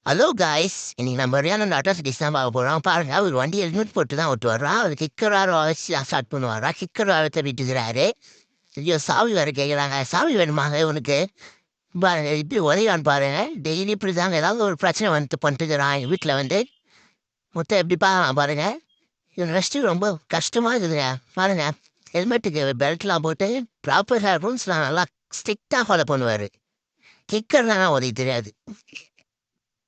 Hello guys, இன்னைக்கு நம்ம சரியான அட்ராசிட்டிஸ் தான் பார்க்க போகிறோம். பாருங்க, அவர் வண்டி ஹெல்மெட் போட்டு தான் ஓட்டுவாரா. அவர் கிக்கராக வச்சு ஸ்டார்ட் பண்ணுவாரா. கிக்கர் தேடிட்டு இருக்கிறாரு. ஐயோ, சாவி வேறு கேட்குறாங்க. சாவி வேணுமாங்க இவனுக்கு? பாருங்க, இப்படி உதவியான்னு பாருங்க. டெய்லி இப்படி தாங்க ஏதாவது ஒரு பிரச்சனை வந்து பண்ணிட்டு இருக்கிறான் எங்கள் வீட்டில் வந்து. மொத்தம் எப்படி பாருங்க. இவன் ரெஸ்ட்டு ரொம்ப கஷ்டமாக இருக்குதுங்க. பாருங்க, ஹெல்மெட்டுக்கு பெல்ட்லாம் போட்டு ப்ராப்பராக ரூல்ஸ்லாம் நல்லா ஸ்ட்ரிக்டாக ஃபாலோ பண்ணுவார். கிக்கர் தானே உதவி தெரியாது.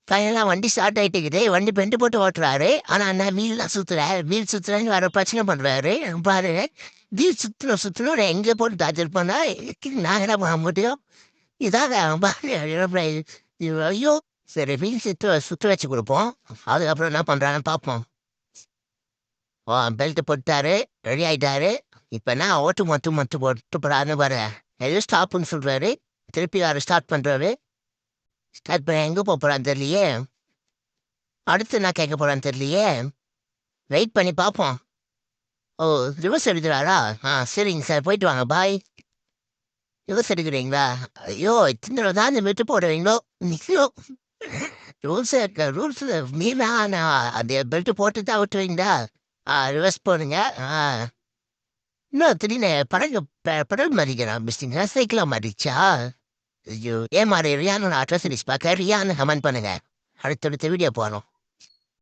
ஃபைனலாக வண்டி ஸ்டார்ட் ஆகிட்டுக்குது. வண்டி பெண்டு போட்டு ஓட்டுறாரு. ஆனால் என்ன வீல்லாம் சுற்றுறாரு. வீல் சுற்றுறான்னு வேறு பிரச்சனை பண்ணுறாரு. பாருங்க, வீல் சுற்றணும் எங்கே போட்டு டார்ச்சர் பண்ணால் நான் என்ன பண்ண முடியும்? இதாங்க பாருங்க. ஐயோ, சரி வீல் சுற்ற வச்சு கொடுப்போம். அதுக்கப்புறம் என்ன பண்ணுறாங்கன்னு பார்ப்போம். பெல்ட்டு போட்டாரு, ரெடி ஆகிட்டாரு. இப்போ என்ன ஓட்டு மட்டும் போட்டு போகிறாருன்னு பாரு. எதுவும் ஸ்டாப்புன்னு சொல்கிறாரு. திருப்பி யார் ஸ்டார்ட் பண்ணுறாரு. ஸ்டார்ட் பண்ண எங்கே போகிறான்னு தெரியலையே. அடுத்து என்ன கேட்க போகிறான்னு தெரியலையே. வெயிட் பண்ணி பார்ப்போம். ஓ, ரிவர்ஸ் எடுக்கிறாரா? சரிங்க சார், போயிட்டு வாங்க, பாய். ரிவர்ஸ் எடுக்கிறீங்களா? ஐயோ, இத்தனை தடவை தான் இந்த விட்டு போடுவீங்களோ? நிற்கும் ரூல்ஸ் ரூல்ஸ் மீனா அந்த பெல்ட் போட்டு தான் விட்டுவீங்களா? ரிவர்ஸ் போடுங்க. இன்னும் திடீர்னு படல் மாறிக்கிறான் மிஸ்டிங்க. சைக்கிளாக மாறிச்சா? ஐயோ, ஏன் மாறி ரியான்னு அட்ரஸ் பார்க்க ரியான்னு கமெண்ட் பண்ணுங்க. அடுத்தடுத்த வீடியோ போகணும்.